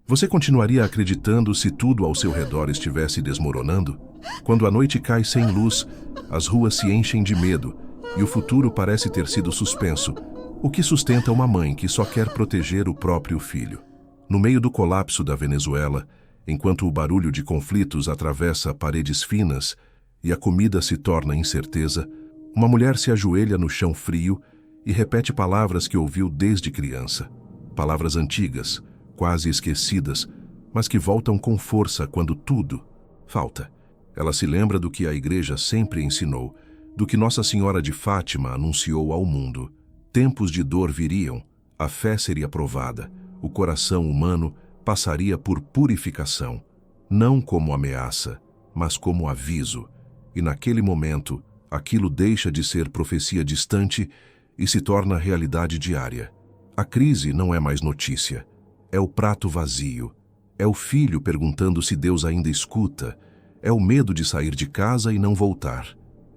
Você continuaria acreditando se tudo ao seu redor estivesse desmoronando? Quando a noite cai sem luz, as ruas se enchem de medo e o futuro parece ter sido suspenso, o que sustenta uma mãe que só quer proteger o próprio filho. No meio do colapso da Venezuela, enquanto o barulho de conflitos atravessa paredes finas e a comida se torna incerteza, uma mulher se ajoelha no chão frio e repete palavras que ouviu desde criança. Palavras antigas, quase esquecidas, mas que voltam com força quando tudo falta. Ela se lembra do que a igreja sempre ensinou, do que Nossa Senhora de Fátima anunciou ao mundo. Tempos de dor viriam, a fé seria provada, o coração humano passaria por purificação, não como ameaça, mas como aviso. E naquele momento, aquilo deixa de ser profecia distante e se torna realidade diária. A crise não é mais notícia. É o prato vazio, é o filho perguntando se Deus ainda escuta, é o medo de sair de casa e não voltar.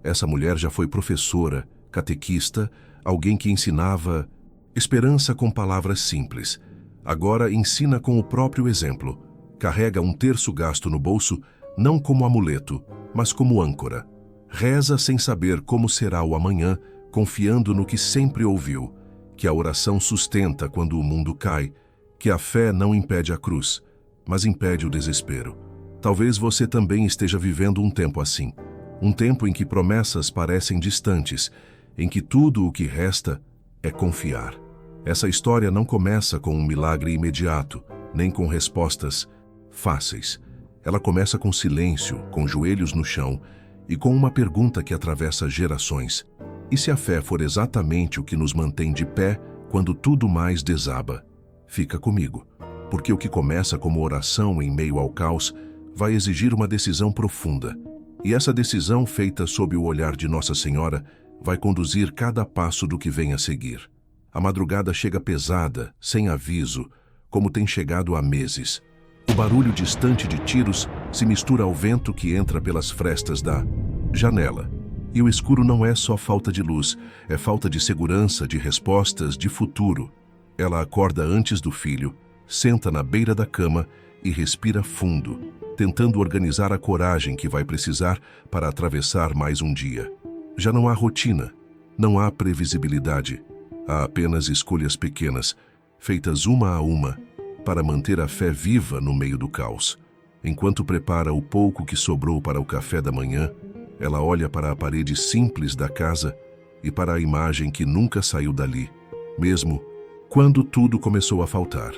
Essa mulher já foi professora, catequista, alguém que ensinava esperança com palavras simples. Agora ensina com o próprio exemplo. Carrega um terço gasto no bolso, não como amuleto, mas como âncora. Reza sem saber como será o amanhã, confiando no que sempre ouviu, que a oração sustenta quando o mundo cai, que a fé não impede a cruz, mas impede o desespero. Talvez você também esteja vivendo um tempo assim. Um tempo em que promessas parecem distantes, em que tudo o que resta é confiar. Essa história não começa com um milagre imediato, nem com respostas fáceis. Ela começa com silêncio, com joelhos no chão e com uma pergunta que atravessa gerações. E se a fé for exatamente o que nos mantém de pé quando tudo mais desaba? Fica comigo, porque o que começa como oração em meio ao caos vai exigir uma decisão profunda. E essa decisão, feita sob o olhar de Nossa Senhora, vai conduzir cada passo do que vem a seguir. A madrugada chega pesada, sem aviso, como tem chegado há meses. O barulho distante de tiros se mistura ao vento que entra pelas frestas da janela. E o escuro não é só falta de luz, é falta de segurança, de respostas, de futuro. Ela acorda antes do filho, senta na beira da cama e respira fundo, tentando organizar a coragem que vai precisar para atravessar mais um dia. Já não há rotina, não há previsibilidade, há apenas escolhas pequenas, feitas uma a uma, para manter a fé viva no meio do caos. Enquanto prepara o pouco que sobrou para o café da manhã, ela olha para a parede simples da casa e para a imagem que nunca saiu dali, mesmo quando tudo começou a faltar.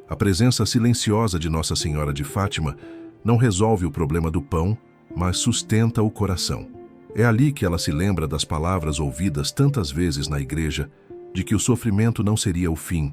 A presença silenciosa de Nossa Senhora de Fátima não resolve o problema do pão, mas sustenta o coração. É ali que ela se lembra das palavras ouvidas tantas vezes na igreja, de que o sofrimento não seria o fim,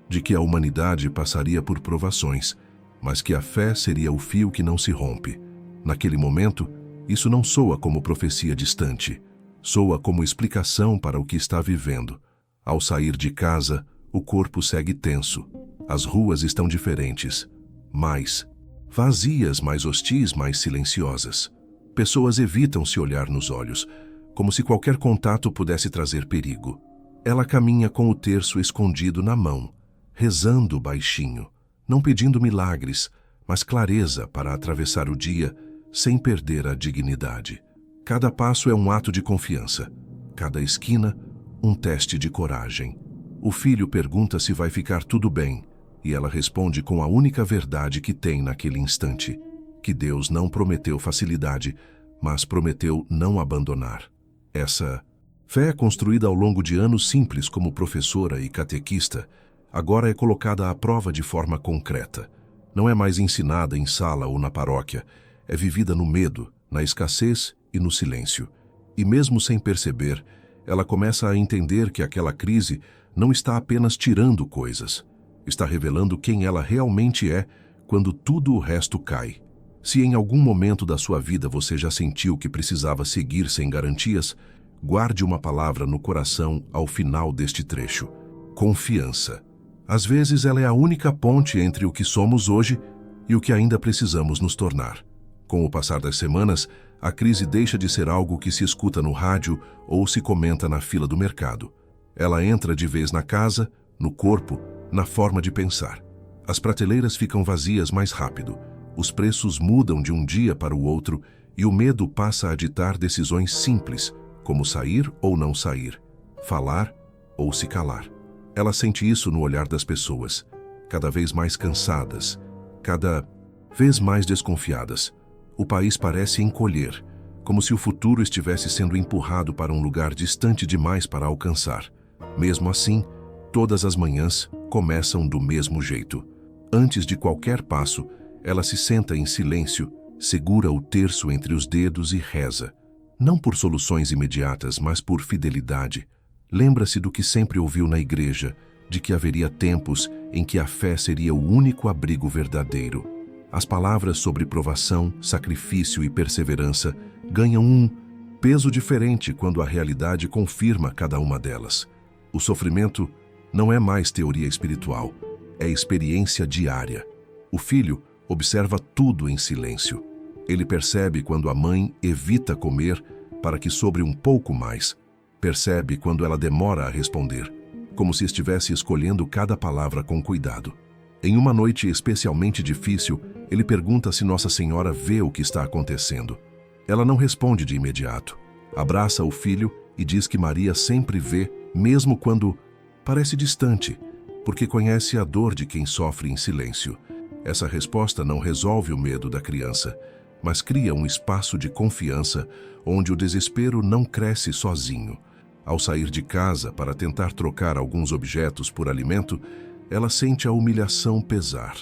de que a humanidade passaria por provações, mas que a fé seria o fio que não se rompe. Naquele momento, isso não soa como profecia distante, soa como explicação para o que está vivendo. Ao sair de casa, o corpo segue tenso. As ruas estão diferentes, mais vazias, mais hostis, mais silenciosas. Pessoas evitam se olhar nos olhos, como se qualquer contato pudesse trazer perigo. Ela caminha com o terço escondido na mão, rezando baixinho, não pedindo milagres, mas clareza para atravessar o dia sem perder a dignidade. Cada passo é um ato de confiança, cada esquina, um teste de coragem. O filho pergunta se vai ficar tudo bem, e ela responde com a única verdade que tem naquele instante, que Deus não prometeu facilidade, mas prometeu não abandonar. Essa fé, construída ao longo de anos simples como professora e catequista, agora é colocada à prova de forma concreta. Não é mais ensinada em sala ou na paróquia, é vivida no medo, na escassez e no silêncio. E mesmo sem perceber, ela começa a entender que aquela crise não está apenas tirando coisas, está revelando quem ela realmente é quando tudo o resto cai. Se em algum momento da sua vida você já sentiu que precisava seguir sem garantias, guarde uma palavra no coração ao final deste trecho: confiança. Às vezes ela é a única ponte entre o que somos hoje e o que ainda precisamos nos tornar. Com o passar das semanas, a crise deixa de ser algo que se escuta no rádio ou se comenta na fila do mercado. Ela entra de vez na casa, no corpo, na forma de pensar. As prateleiras ficam vazias mais rápido, os preços mudam de um dia para o outro e o medo passa a ditar decisões simples, como sair ou não sair, falar ou se calar. Ela sente isso no olhar das pessoas, cada vez mais cansadas, cada vez mais desconfiadas. O país parece encolher, como se o futuro estivesse sendo empurrado para um lugar distante demais para alcançar. Mesmo assim, todas as manhãs começam do mesmo jeito. Antes de qualquer passo, ela se senta em silêncio, segura o terço entre os dedos e reza. Não por soluções imediatas, mas por fidelidade. Lembra-se do que sempre ouviu na igreja, de que haveria tempos em que a fé seria o único abrigo verdadeiro. As palavras sobre provação, sacrifício e perseverança ganham um peso diferente quando a realidade confirma cada uma delas. O sofrimento não é mais teoria espiritual, é experiência diária. O filho observa tudo em silêncio. Ele percebe quando a mãe evita comer para que sobre um pouco mais. Percebe quando ela demora a responder, como se estivesse escolhendo cada palavra com cuidado. Em uma noite especialmente difícil, ele pergunta se Nossa Senhora vê o que está acontecendo. Ela não responde de imediato. Abraça o filho e diz que Maria sempre vê, mesmo quando parece distante, porque conhece a dor de quem sofre em silêncio. Essa resposta não resolve o medo da criança, mas cria um espaço de confiança onde o desespero não cresce sozinho. Ao sair de casa para tentar trocar alguns objetos por alimento, ela sente a humilhação pesar.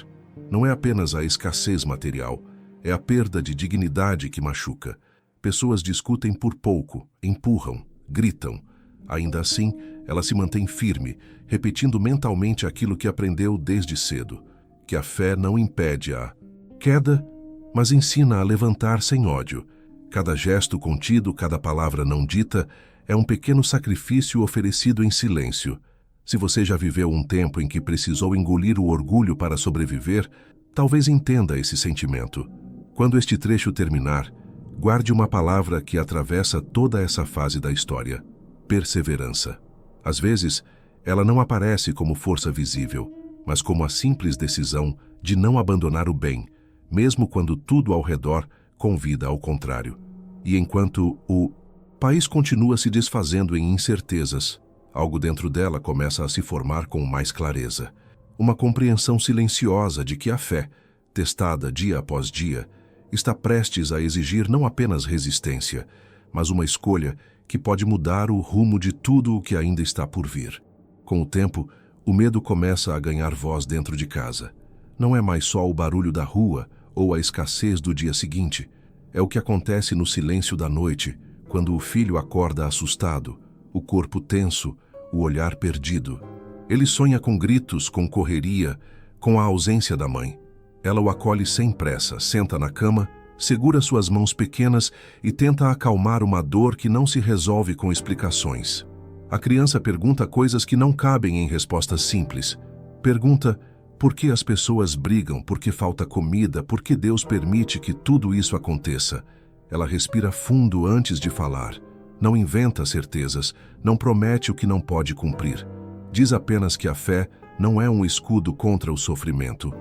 Não é apenas a escassez material, é a perda de dignidade que machuca. Pessoas discutem por pouco, empurram, gritam. Ainda assim, ela se mantém firme, repetindo mentalmente aquilo que aprendeu desde cedo, que a fé não impede a queda, mas ensina a levantar sem ódio. Cada gesto contido, cada palavra não dita, é um pequeno sacrifício oferecido em silêncio. Se você já viveu um tempo em que precisou engolir o orgulho para sobreviver, talvez entenda esse sentimento. Quando este trecho terminar, guarde uma palavra que atravessa toda essa fase da história: perseverança. Às vezes, ela não aparece como força visível, mas como a simples decisão de não abandonar o bem, mesmo quando tudo ao redor convida ao contrário. E enquanto o país continua se desfazendo em incertezas, algo dentro dela começa a se formar com mais clareza. Uma compreensão silenciosa de que a fé, testada dia após dia, está prestes a exigir não apenas resistência, mas uma escolha que pode mudar o rumo de tudo o que ainda está por vir. Com o tempo, o medo começa a ganhar voz dentro de casa. Não é mais só o barulho da rua ou a escassez do dia seguinte. É o que acontece no silêncio da noite, quando o filho acorda assustado, o corpo tenso, o olhar perdido. Ele sonha com gritos, com correria, com a ausência da mãe. Ela o acolhe sem pressa, senta na cama, segura suas mãos pequenas e tenta acalmar uma dor que não se resolve com explicações. A criança pergunta coisas que não cabem em respostas simples. Pergunta por que as pessoas brigam, por que falta comida, por que Deus permite que tudo isso aconteça. Ela respira fundo antes de falar. Não inventa certezas, não promete o que não pode cumprir. Diz apenas que a fé não é um escudo contra o sofrimento,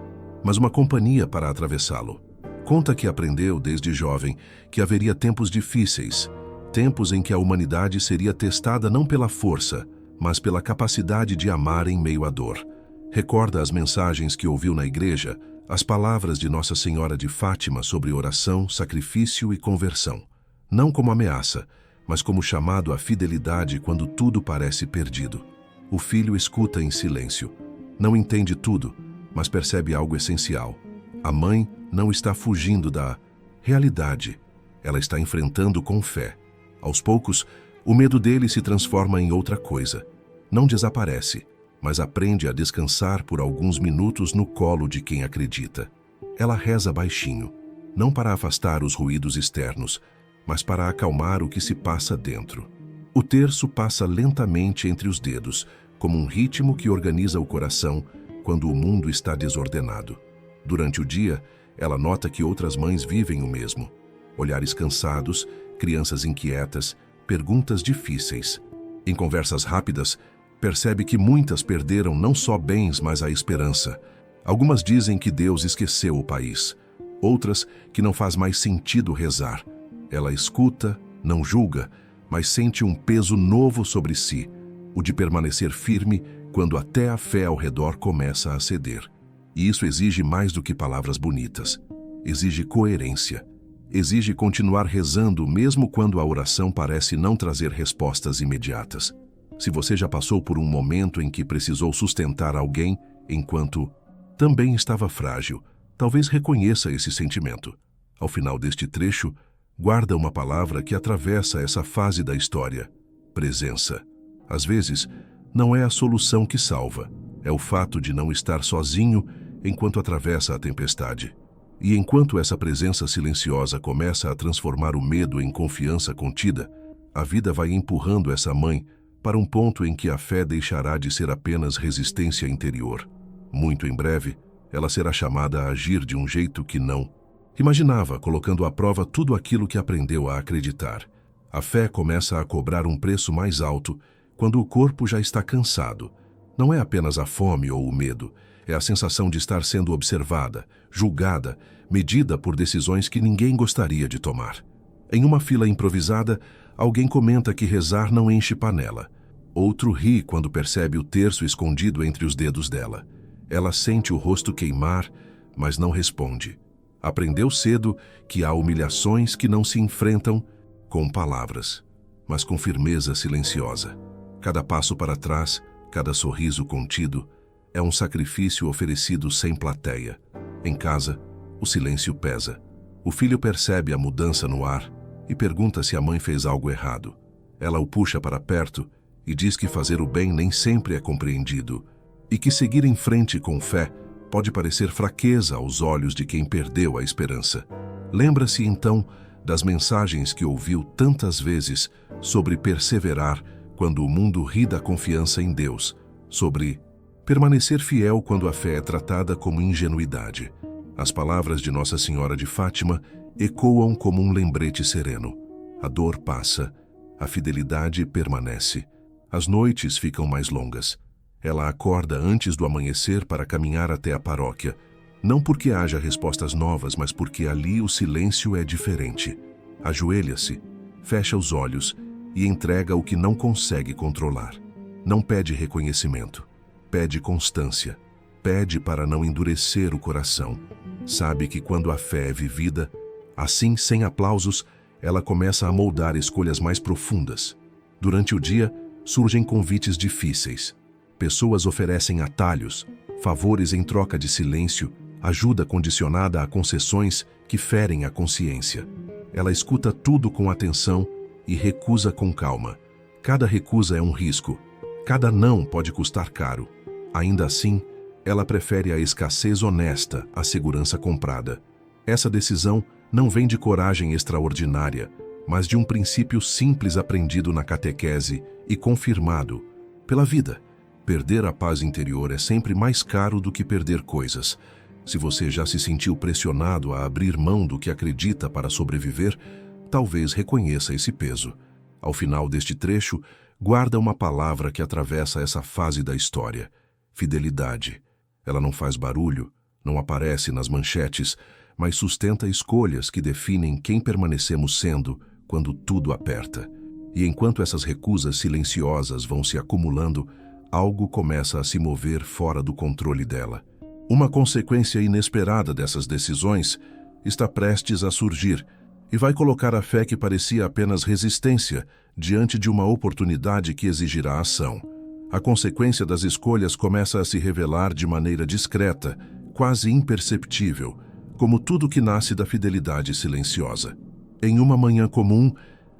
mas uma companhia para atravessá-lo. Conta que aprendeu desde jovem que haveria tempos difíceis, tempos em que a humanidade seria testada não pela força, mas pela capacidade de amar em meio à dor. Recorda as mensagens que ouviu na igreja, as palavras de Nossa Senhora de Fátima sobre oração, sacrifício e conversão. Não como ameaça, mas como chamado à fidelidade quando tudo parece perdido. O filho escuta em silêncio. Não entende tudo, mas percebe algo essencial. A mãe não está fugindo da realidade. Ela está enfrentando com fé. Aos poucos, o medo dele se transforma em outra coisa. Não desaparece, mas aprende a descansar por alguns minutos no colo de quem acredita. Ela reza baixinho, não para afastar os ruídos externos, mas para acalmar o que se passa dentro. O terço passa lentamente entre os dedos, como um ritmo que organiza o coração quando o mundo está desordenado. Durante o dia, ela nota que outras mães vivem o mesmo. Olhares cansados, crianças inquietas, perguntas difíceis. Em conversas rápidas, percebe que muitas perderam não só bens, mas a esperança. Algumas dizem que Deus esqueceu o país, outras que não faz mais sentido rezar. Ela escuta, não julga, mas sente um peso novo sobre si, o de permanecer firme quando até a fé ao redor começa a ceder. E isso exige mais do que palavras bonitas. Exige coerência. Exige continuar rezando mesmo quando a oração parece não trazer respostas imediatas. Se você já passou por um momento em que precisou sustentar alguém enquanto também estava frágil, talvez reconheça esse sentimento. Ao final deste trecho, guarda uma palavra que atravessa essa fase da história: presença. Às vezes, não é a solução que salva, é o fato de não estar sozinho enquanto atravessa a tempestade. E enquanto essa presença silenciosa começa a transformar o medo em confiança contida, a vida vai empurrando essa mãe para um ponto em que a fé deixará de ser apenas resistência interior. Muito em breve, ela será chamada a agir de um jeito que não imaginava, colocando à prova tudo aquilo que aprendeu a acreditar. A fé começa a cobrar um preço mais alto quando o corpo já está cansado. Não é apenas a fome ou o medo, é a sensação de estar sendo observada, julgada, medida por decisões que ninguém gostaria de tomar. Em uma fila improvisada, alguém comenta que rezar não enche panela. Outro ri quando percebe o terço escondido entre os dedos dela. Ela sente o rosto queimar, mas não responde. Aprendeu cedo que há humilhações que não se enfrentam com palavras, mas com firmeza silenciosa. Cada passo para trás, cada sorriso contido, é um sacrifício oferecido sem plateia. Em casa, o silêncio pesa. O filho percebe a mudança no ar e pergunta se a mãe fez algo errado. Ela o puxa para perto e diz que fazer o bem nem sempre é compreendido e que seguir em frente com fé pode parecer fraqueza aos olhos de quem perdeu a esperança. Lembra-se então das mensagens que ouviu tantas vezes sobre perseverar quando o mundo ri da confiança em Deus, sobre permanecer fiel quando a fé é tratada como ingenuidade. As palavras de Nossa Senhora de Fátima ecoam como um lembrete sereno. A dor passa, a fidelidade permanece. As noites ficam mais longas. Ela acorda antes do amanhecer para caminhar até a paróquia, não porque haja respostas novas, mas porque ali o silêncio é diferente. Ajoelha-se, fecha os olhos e entrega o que não consegue controlar. Não pede reconhecimento. Pede constância, pede para não endurecer o coração. Sabe que quando a fé é vivida, assim, sem aplausos, ela começa a moldar escolhas mais profundas. Durante o dia, surgem convites difíceis. Pessoas oferecem atalhos, favores em troca de silêncio, ajuda condicionada a concessões que ferem a consciência. Ela escuta tudo com atenção e recusa com calma. Cada recusa é um risco. Cada não pode custar caro. Ainda assim, ela prefere a escassez honesta à segurança comprada. Essa decisão não vem de coragem extraordinária, mas de um princípio simples aprendido na catequese e confirmado pela vida. Perder a paz interior é sempre mais caro do que perder coisas. Se você já se sentiu pressionado a abrir mão do que acredita para sobreviver, talvez reconheça esse peso. Ao final deste trecho, guarda uma palavra que atravessa essa fase da história: fidelidade. Ela não faz barulho, não aparece nas manchetes, mas sustenta escolhas que definem quem permanecemos sendo quando tudo aperta. E enquanto essas recusas silenciosas vão se acumulando, algo começa a se mover fora do controle dela. Uma consequência inesperada dessas decisões está prestes a surgir e vai colocar a fé que parecia apenas resistência diante de uma oportunidade que exigirá ação. A consequência das escolhas começa a se revelar de maneira discreta, quase imperceptível, como tudo que nasce da fidelidade silenciosa. Em uma manhã comum,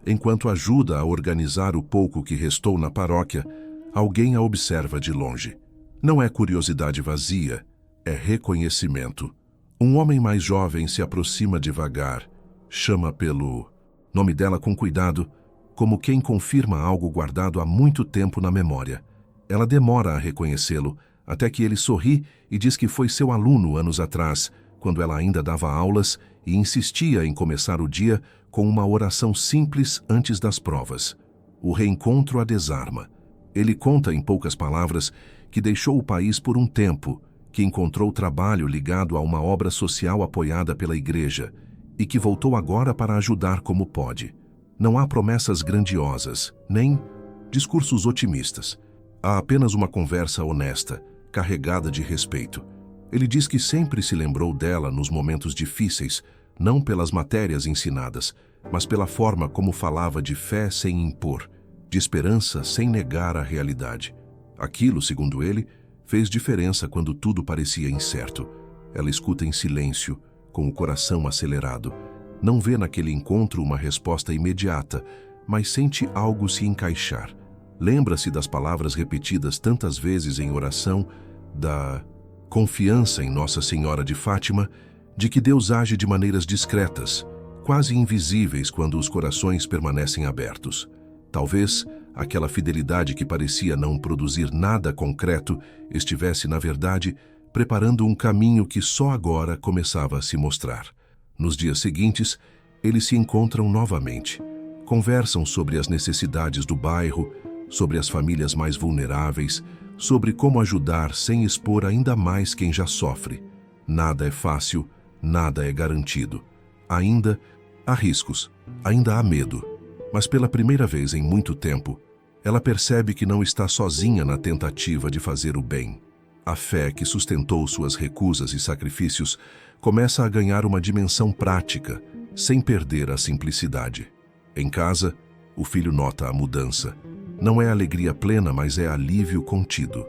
enquanto ajuda a organizar o pouco que restou na paróquia, alguém a observa de longe. Não é curiosidade vazia, é reconhecimento. Um homem mais jovem se aproxima devagar, chama pelo nome dela com cuidado, como quem confirma algo guardado há muito tempo na memória. Ela demora a reconhecê-lo, até que ele sorri e diz que foi seu aluno anos atrás, quando ela ainda dava aulas e insistia em começar o dia com uma oração simples antes das provas. O reencontro a desarma. Ele conta em poucas palavras que deixou o país por um tempo, que encontrou trabalho ligado a uma obra social apoiada pela igreja e que voltou agora para ajudar como pode. Não há promessas grandiosas, nem discursos otimistas. Há apenas uma conversa honesta, carregada de respeito. Ele diz que sempre se lembrou dela nos momentos difíceis, não pelas matérias ensinadas, mas pela forma como falava de fé sem impor, de esperança sem negar a realidade. Aquilo, segundo ele, fez diferença quando tudo parecia incerto. Ela escuta em silêncio, com o coração acelerado. Não vê naquele encontro uma resposta imediata, mas sente algo se encaixar. Lembra-se das palavras repetidas tantas vezes em oração, da confiança em Nossa Senhora de Fátima, de que Deus age de maneiras discretas, quase invisíveis quando os corações permanecem abertos. Talvez aquela fidelidade que parecia não produzir nada concreto estivesse, na verdade, preparando um caminho que só agora começava a se mostrar. Nos dias seguintes, eles se encontram novamente. Conversam sobre as necessidades do bairro, sobre as famílias mais vulneráveis, sobre como ajudar sem expor ainda mais quem já sofre. Nada é fácil, nada é garantido. Ainda há riscos, ainda há medo. Mas pela primeira vez em muito tempo, ela percebe que não está sozinha na tentativa de fazer o bem. A fé que sustentou suas recusas e sacrifícios começa a ganhar uma dimensão prática, sem perder a simplicidade. Em casa, o filho nota a mudança. Não é alegria plena, mas é alívio contido.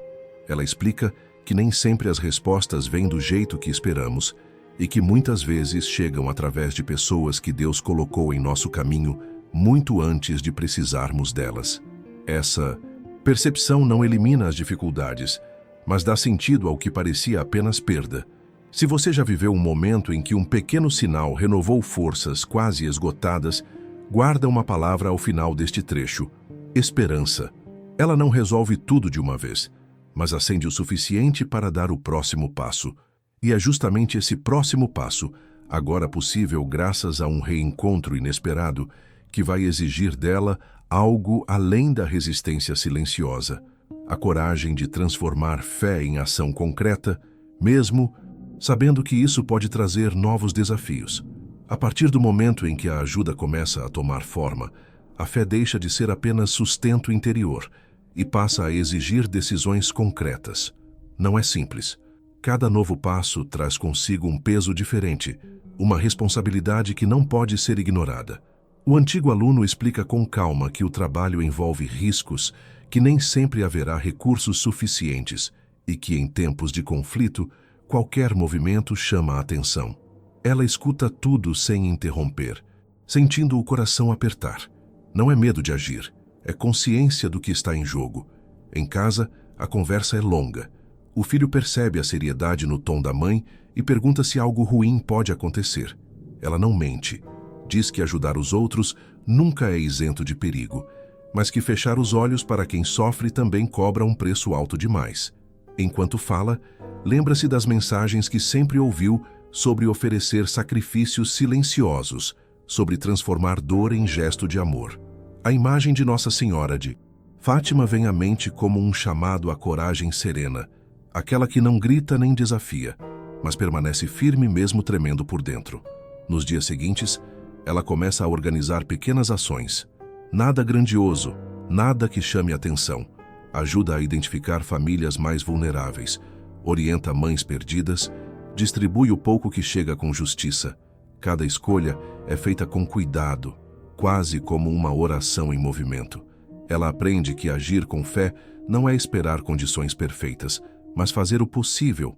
Ela explica que nem sempre as respostas vêm do jeito que esperamos e que muitas vezes chegam através de pessoas que Deus colocou em nosso caminho muito antes de precisarmos delas. Essa percepção não elimina as dificuldades, mas dá sentido ao que parecia apenas perda. Se você já viveu um momento em que um pequeno sinal renovou forças quase esgotadas, guarda uma palavra ao final deste trecho: esperança. Ela não resolve tudo de uma vez, mas acende o suficiente para dar o próximo passo. E é justamente esse próximo passo, agora possível graças a um reencontro inesperado, que vai exigir dela algo além da resistência silenciosa. A coragem de transformar fé em ação concreta, mesmo sabendo que isso pode trazer novos desafios. A partir do momento em que a ajuda começa a tomar forma, a fé deixa de ser apenas sustento interior e passa a exigir decisões concretas. Não é simples. Cada novo passo traz consigo um peso diferente, uma responsabilidade que não pode ser ignorada. O antigo aluno explica com calma que o trabalho envolve riscos, que nem sempre haverá recursos suficientes e que, em tempos de conflito, qualquer movimento chama a atenção. Ela escuta tudo sem interromper, sentindo o coração apertar. Não é medo de agir, é consciência do que está em jogo. Em casa, a conversa é longa. O filho percebe a seriedade no tom da mãe e pergunta se algo ruim pode acontecer. Ela não mente. Diz que ajudar os outros nunca é isento de perigo, mas que fechar os olhos para quem sofre também cobra um preço alto demais. Enquanto fala, lembra-se das mensagens que sempre ouviu sobre oferecer sacrifícios silenciosos, sobre transformar dor em gesto de amor. A imagem de Nossa Senhora de Fátima vem à mente como um chamado à coragem serena, aquela que não grita nem desafia, mas permanece firme mesmo tremendo por dentro. Nos dias seguintes, ela começa a organizar pequenas ações. Nada grandioso, nada que chame atenção. Ajuda a identificar famílias mais vulneráveis, orienta mães perdidas, distribui o pouco que chega com justiça. Cada escolha é feita com cuidado, quase como uma oração em movimento. Ela aprende que agir com fé não é esperar condições perfeitas, mas fazer o possível,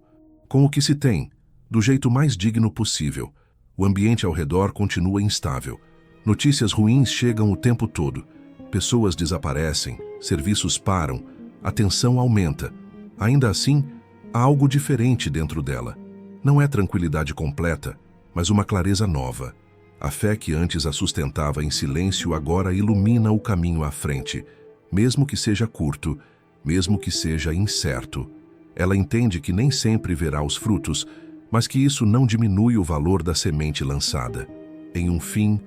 com o que se tem, do jeito mais digno possível. O ambiente ao redor continua instável. Notícias ruins chegam o tempo todo. Pessoas desaparecem, serviços param, a tensão aumenta. Ainda assim, há algo diferente dentro dela. Não é tranquilidade completa, mas uma clareza nova. A fé que antes a sustentava em silêncio agora ilumina o caminho à frente, mesmo que seja curto, mesmo que seja incerto. Ela entende que nem sempre verá os frutos, mas que isso não diminui o valor da semente lançada. Em um fim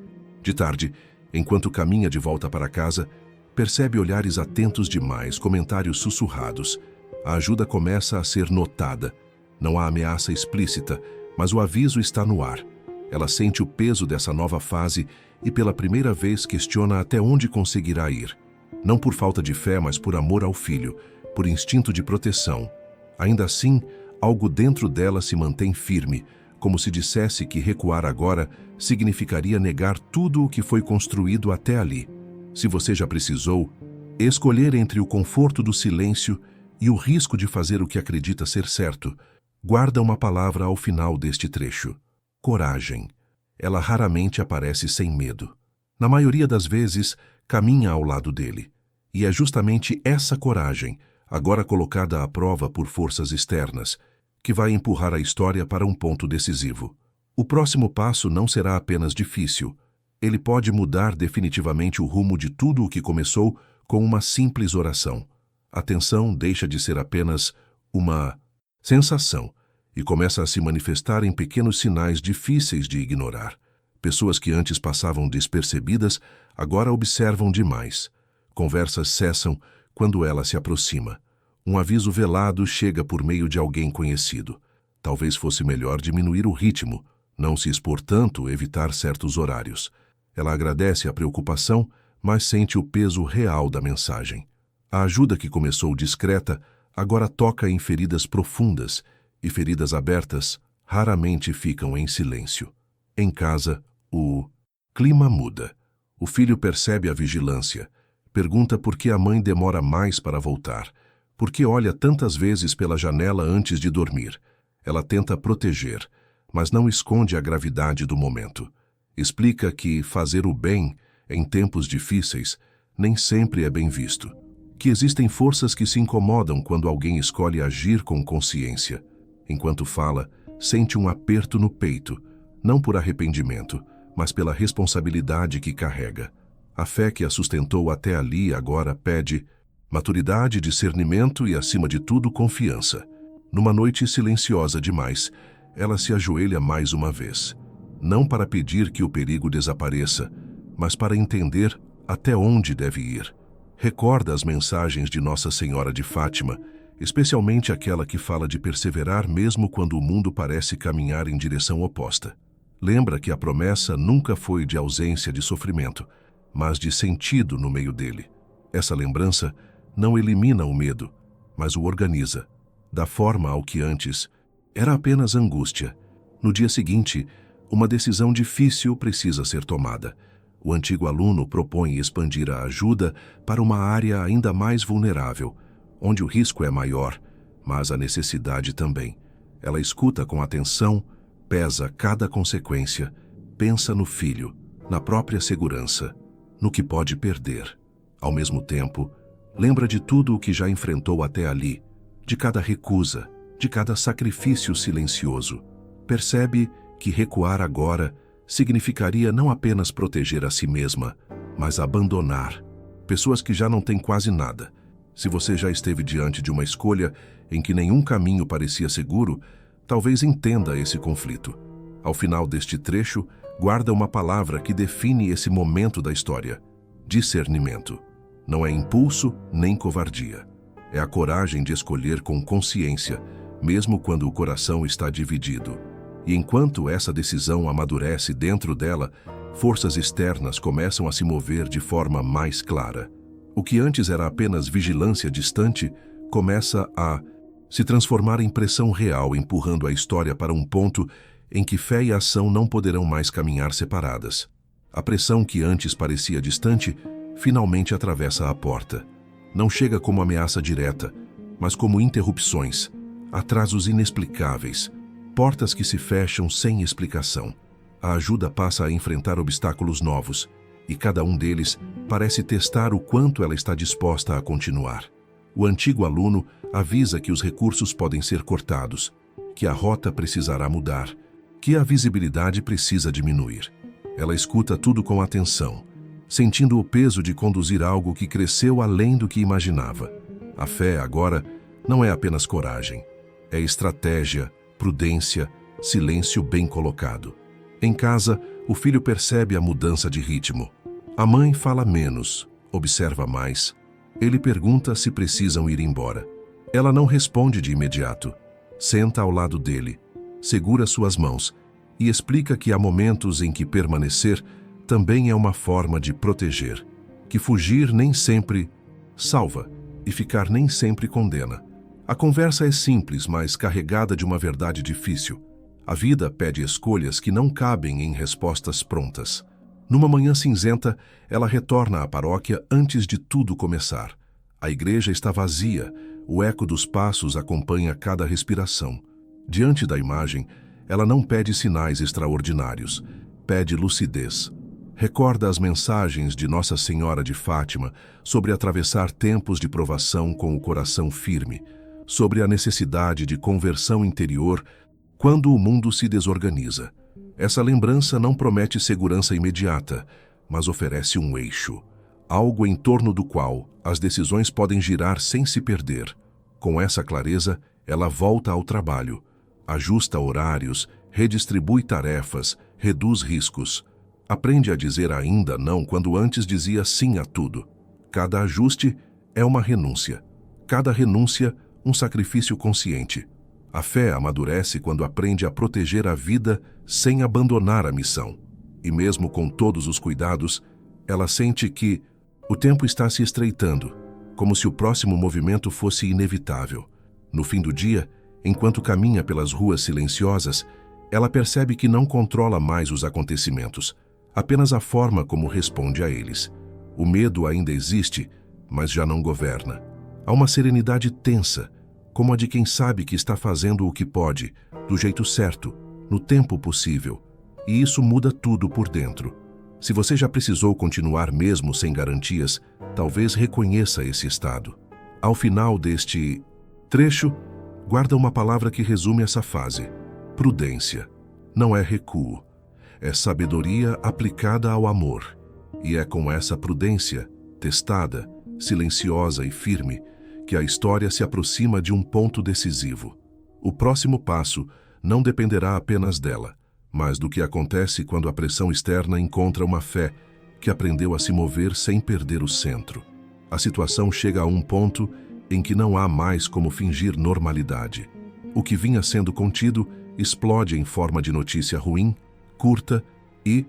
de tarde, enquanto caminha de volta para casa, percebe olhares atentos demais, comentários sussurrados. A ajuda começa a ser notada. Não há ameaça explícita, mas o aviso está no ar. Ela sente o peso dessa nova fase e pela primeira vez questiona até onde conseguirá ir. Não por falta de fé, mas por amor ao filho, por instinto de proteção. Ainda assim, algo dentro dela se mantém firme, como se dissesse que recuar agora significaria negar tudo o que foi construído até ali. Se você já precisou escolher entre o conforto do silêncio e o risco de fazer o que acredita ser certo, guarda uma palavra ao final deste trecho: coragem. Ela raramente aparece sem medo. Na maioria das vezes, caminha ao lado dele. E é justamente essa coragem, agora colocada à prova por forças externas, que vai empurrar a história para um ponto decisivo. O próximo passo não será apenas difícil. Ele pode mudar definitivamente o rumo de tudo o que começou com uma simples oração. A tensão deixa de ser apenas uma sensação e começa a se manifestar em pequenos sinais difíceis de ignorar. Pessoas que antes passavam despercebidas agora observam demais. Conversas cessam quando ela se aproxima. Um aviso velado chega por meio de alguém conhecido. Talvez fosse melhor diminuir o ritmo, não se expor tanto, evitar certos horários. Ela agradece a preocupação, mas sente o peso real da mensagem. A ajuda que começou discreta agora toca em feridas profundas, e feridas abertas raramente ficam em silêncio. Em casa, o clima muda. O filho percebe a vigilância. Pergunta por que a mãe demora mais para voltar. Por que olha tantas vezes pela janela antes de dormir. Ela tenta proteger, mas não esconde a gravidade do momento. Explica que fazer o bem, em tempos difíceis, nem sempre é bem visto. Que existem forças que se incomodam quando alguém escolhe agir com consciência. Enquanto fala, sente um aperto no peito, não por arrependimento, mas pela responsabilidade que carrega. A fé que a sustentou até ali agora pede maturidade, discernimento e, acima de tudo, confiança. Numa noite silenciosa demais, ela se ajoelha mais uma vez. Não para pedir que o perigo desapareça, mas para entender até onde deve ir. Recorda as mensagens de Nossa Senhora de Fátima, especialmente aquela que fala de perseverar mesmo quando o mundo parece caminhar em direção oposta. Lembra que a promessa nunca foi de ausência de sofrimento, mas de sentido no meio dele. Essa lembrança não elimina o medo, mas o organiza, da forma ao que antes era apenas angústia. No dia seguinte, uma decisão difícil precisa ser tomada. O antigo aluno propõe expandir a ajuda para uma área ainda mais vulnerável, onde o risco é maior, mas a necessidade também. Ela escuta com atenção, pesa cada consequência, pensa no filho, na própria segurança, no que pode perder. Ao mesmo tempo, lembra de tudo o que já enfrentou até ali, de cada recusa, de cada sacrifício silencioso. Percebe que recuar agora significaria não apenas proteger a si mesma, mas abandonar pessoas que já não têm quase nada. Se você já esteve diante de uma escolha em que nenhum caminho parecia seguro, talvez entenda esse conflito. Ao final deste trecho, guarda uma palavra que define esse momento da história: discernimento. Não é impulso nem covardia. É a coragem de escolher com consciência, mesmo quando o coração está dividido. E enquanto essa decisão amadurece dentro dela, forças externas começam a se mover de forma mais clara. O que antes era apenas vigilância distante, começa a se transformar em pressão real, empurrando a história para um ponto em que fé e ação não poderão mais caminhar separadas. A pressão que antes parecia distante, finalmente atravessa a porta. Não chega como ameaça direta, mas como interrupções, atrasos inexplicáveis, portas que se fecham sem explicação. A ajuda passa a enfrentar obstáculos novos, e cada um deles parece testar o quanto ela está disposta a continuar. O antigo aluno avisa que os recursos podem ser cortados, que a rota precisará mudar, que a visibilidade precisa diminuir. Ela escuta tudo com atenção, sentindo o peso de conduzir algo que cresceu além do que imaginava. A fé, agora, não é apenas coragem. É estratégia, prudência, silêncio bem colocado. Em casa, o filho percebe a mudança de ritmo. A mãe fala menos, observa mais. Ele pergunta se precisam ir embora. Ela não responde de imediato. Senta ao lado dele, segura suas mãos e explica que há momentos em que permanecer também é uma forma de proteger, que fugir nem sempre salva e ficar nem sempre condena. A conversa é simples, mas carregada de uma verdade difícil. A vida pede escolhas que não cabem em respostas prontas. Numa manhã cinzenta, ela retorna à paróquia antes de tudo começar. A igreja está vazia, o eco dos passos acompanha cada respiração. Diante da imagem, ela não pede sinais extraordinários, pede lucidez. Recorda as mensagens de Nossa Senhora de Fátima sobre atravessar tempos de provação com o coração firme, sobre a necessidade de conversão interior quando o mundo se desorganiza. Essa lembrança não promete segurança imediata, mas oferece um eixo, algo em torno do qual as decisões podem girar sem se perder. Com essa clareza, ela volta ao trabalho, ajusta horários, redistribui tarefas, reduz riscos. Aprende a dizer ainda não quando antes dizia sim a tudo. Cada ajuste é uma renúncia. Cada renúncia, um sacrifício consciente. A fé amadurece quando aprende a proteger a vida sem abandonar a missão. E mesmo com todos os cuidados, ela sente que o tempo está se estreitando, como se o próximo movimento fosse inevitável. No fim do dia, enquanto caminha pelas ruas silenciosas, ela percebe que não controla mais os acontecimentos, apenas a forma como responde a eles. O medo ainda existe, mas já não governa. Há uma serenidade tensa, como a de quem sabe que está fazendo o que pode, do jeito certo, no tempo possível. E isso muda tudo por dentro. Se você já precisou continuar mesmo sem garantias, talvez reconheça esse estado. Ao final deste trecho, guarda uma palavra que resume essa fase: prudência. Não é recuo. É sabedoria aplicada ao amor. E é com essa prudência, testada, silenciosa e firme, que a história se aproxima de um ponto decisivo. O próximo passo não dependerá apenas dela, mas do que acontece quando a pressão externa encontra uma fé que aprendeu a se mover sem perder o centro. A situação chega a um ponto em que não há mais como fingir normalidade. O que vinha sendo contido explode em forma de notícia ruim, curta e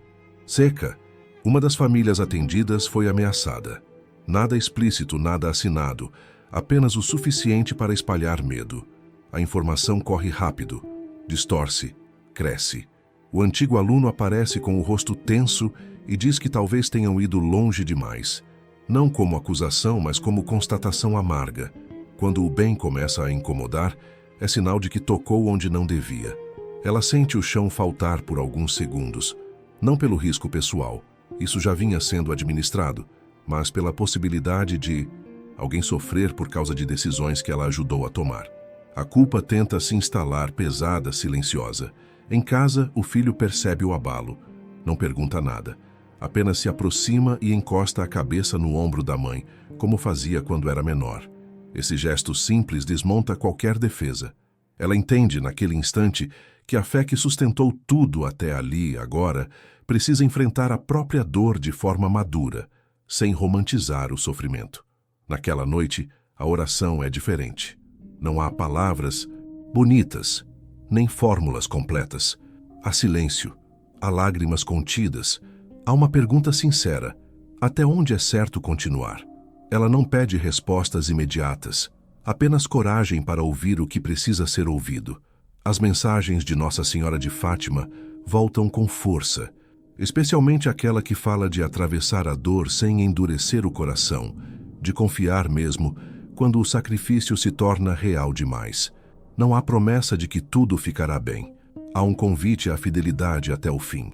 seca. Uma das famílias atendidas foi ameaçada. Nada explícito, nada assinado, apenas o suficiente para espalhar medo. A informação corre rápido, distorce, cresce. O antigo aluno aparece com o rosto tenso e diz que talvez tenham ido longe demais. Não como acusação, mas como constatação amarga. Quando o bem começa a incomodar, é sinal de que tocou onde não devia. Ela sente o chão faltar por alguns segundos, não pelo risco pessoal, isso já vinha sendo administrado, mas pela possibilidade de alguém sofrer por causa de decisões que ela ajudou a tomar. A culpa tenta se instalar pesada, silenciosa. Em casa, o filho percebe o abalo. Não pergunta nada. Apenas se aproxima e encosta a cabeça no ombro da mãe, como fazia quando era menor. Esse gesto simples desmonta qualquer defesa. Ela entende, naquele instante, que a fé que sustentou tudo até ali, agora, precisa enfrentar a própria dor de forma madura, sem romantizar o sofrimento. Naquela noite, a oração é diferente. Não há palavras bonitas, nem fórmulas completas. Há silêncio, há lágrimas contidas, há uma pergunta sincera: até onde é certo continuar? Ela não pede respostas imediatas, apenas coragem para ouvir o que precisa ser ouvido. As mensagens de Nossa Senhora de Fátima voltam com força, especialmente aquela que fala de atravessar a dor sem endurecer o coração, de confiar mesmo quando o sacrifício se torna real demais. Não há promessa de que tudo ficará bem. Há um convite à fidelidade até o fim.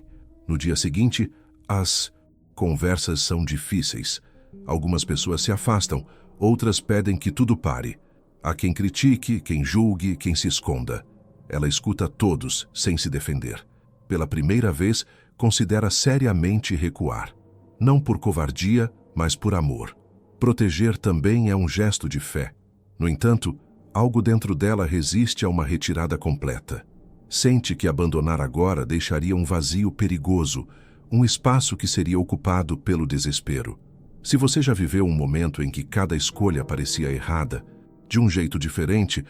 No dia seguinte, as conversas são difíceis. Algumas pessoas se afastam, outras pedem que tudo pare. Há quem critique, quem julgue, quem se esconda. Ela escuta todos, sem se defender. Pela primeira vez, considera seriamente recuar. Não por covardia, mas por amor. Proteger também é um gesto de fé. No entanto, algo dentro dela resiste a uma retirada completa. Sente que abandonar agora deixaria um vazio perigoso, um espaço que seria ocupado pelo desespero. Se você já viveu um momento em que cada escolha parecia errada, de um jeito diferente,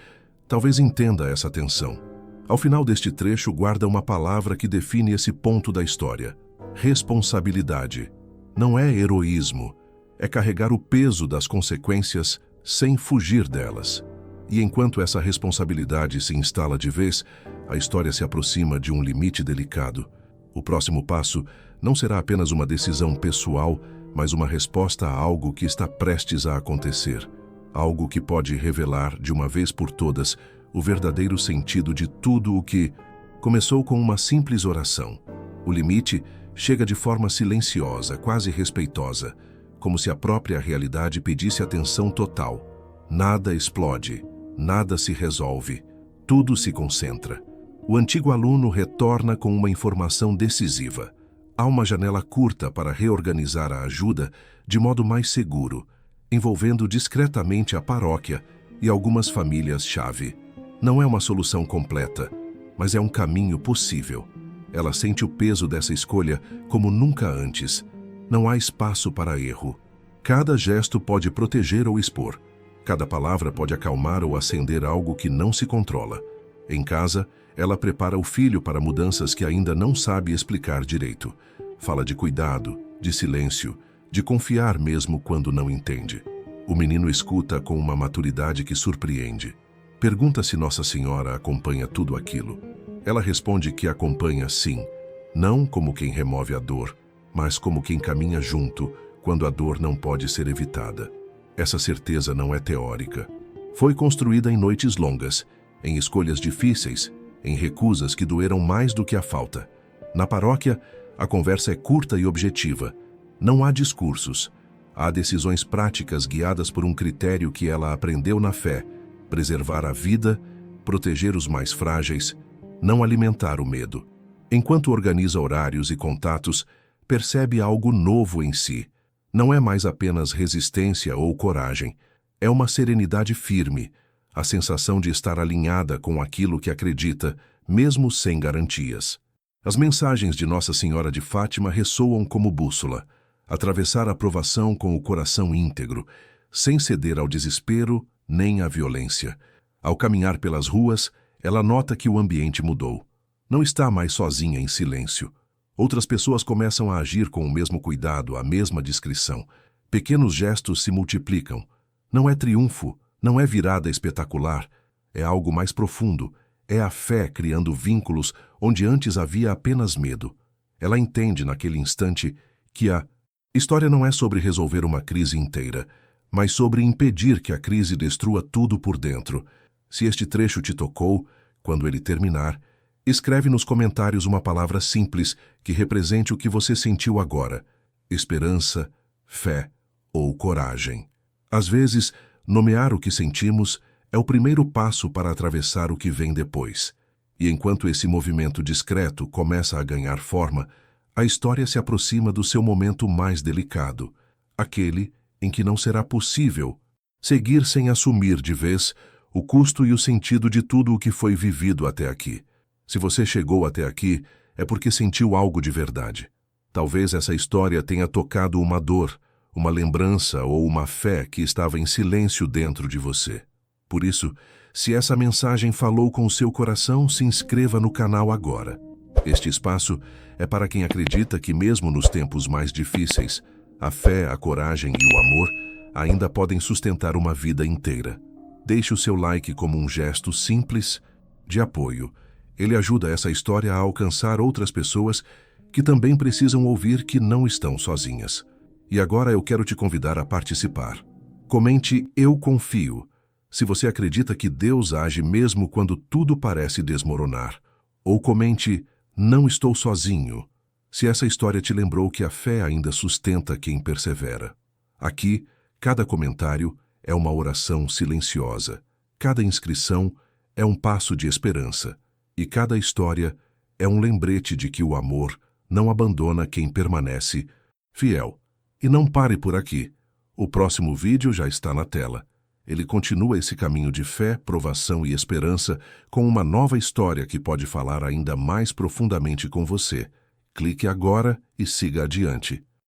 Talvez entenda essa tensão. Ao final deste trecho, guarda uma palavra que define esse ponto da história: responsabilidade. Não é heroísmo, é carregar o peso das consequências sem fugir delas. E enquanto essa responsabilidade se instala de vez, a história se aproxima de um limite delicado. O próximo passo não será apenas uma decisão pessoal, mas uma resposta a algo que está prestes a acontecer. Algo que pode revelar, de uma vez por todas, o verdadeiro sentido de tudo o que começou com uma simples oração. O limite chega de forma silenciosa, quase respeitosa, como se a própria realidade pedisse atenção total. Nada explode, nada se resolve, tudo se concentra. O antigo aluno retorna com uma informação decisiva. Há uma janela curta para reorganizar a ajuda de modo mais seguro, envolvendo discretamente a paróquia e algumas famílias-chave. Não é uma solução completa, mas é um caminho possível. Ela sente o peso dessa escolha como nunca antes. Não há espaço para erro. Cada gesto pode proteger ou expor. Cada palavra pode acalmar ou acender algo que não se controla. Em casa, ela prepara o filho para mudanças que ainda não sabe explicar direito. Fala de cuidado, de silêncio, de confiar mesmo quando não entende. O menino escuta com uma maturidade que surpreende. Pergunta se Nossa Senhora acompanha tudo aquilo. Ela responde que acompanha sim, não como quem remove a dor, mas como quem caminha junto quando a dor não pode ser evitada. Essa certeza não é teórica. Foi construída em noites longas, em escolhas difíceis, em recusas que doeram mais do que a falta. Na paróquia, a conversa é curta e objetiva. Não há discursos. Há decisões práticas guiadas por um critério que ela aprendeu na fé: preservar a vida, proteger os mais frágeis, não alimentar o medo. Enquanto organiza horários e contatos, percebe algo novo em si. Não é mais apenas resistência ou coragem. É uma serenidade firme, a sensação de estar alinhada com aquilo que acredita, mesmo sem garantias. As mensagens de Nossa Senhora de Fátima ressoam como bússola: atravessar a provação com o coração íntegro, sem ceder ao desespero nem à violência. Ao caminhar pelas ruas, ela nota que o ambiente mudou. Não está mais sozinha em silêncio. Outras pessoas começam a agir com o mesmo cuidado, a mesma discrição. Pequenos gestos se multiplicam. Não é triunfo, não é virada espetacular. É algo mais profundo. É a fé criando vínculos onde antes havia apenas medo. Ela entende naquele instante que a história não é sobre resolver uma crise inteira, mas sobre impedir que a crise destrua tudo por dentro. Se este trecho te tocou, quando ele terminar, escreve nos comentários uma palavra simples que represente o que você sentiu agora: esperança, fé ou coragem. Às vezes, nomear o que sentimos é o primeiro passo para atravessar o que vem depois. E enquanto esse movimento discreto começa a ganhar forma, a história se aproxima do seu momento mais delicado, aquele em que não será possível seguir sem assumir de vez o custo e o sentido de tudo o que foi vivido até aqui. Se você chegou até aqui, é porque sentiu algo de verdade. Talvez essa história tenha tocado uma dor, uma lembrança ou uma fé que estava em silêncio dentro de você. Por isso, se essa mensagem falou com o seu coração, se inscreva no canal agora. Este espaço é para quem acredita que mesmo nos tempos mais difíceis, a fé, a coragem e o amor ainda podem sustentar uma vida inteira. Deixe o seu like como um gesto simples de apoio. Ele ajuda essa história a alcançar outras pessoas que também precisam ouvir que não estão sozinhas. E agora eu quero te convidar a participar. Comente "Eu confio" se você acredita que Deus age mesmo quando tudo parece desmoronar. Ou comente "Não estou sozinho" se essa história te lembrou que a fé ainda sustenta quem persevera. Aqui, cada comentário é uma oração silenciosa. Cada inscrição é um passo de esperança. E cada história é um lembrete de que o amor não abandona quem permanece fiel. E não pare por aqui. O próximo vídeo já está na tela. Ele continua esse caminho de fé, provação e esperança com uma nova história que pode falar ainda mais profundamente com você. Clique agora e siga adiante.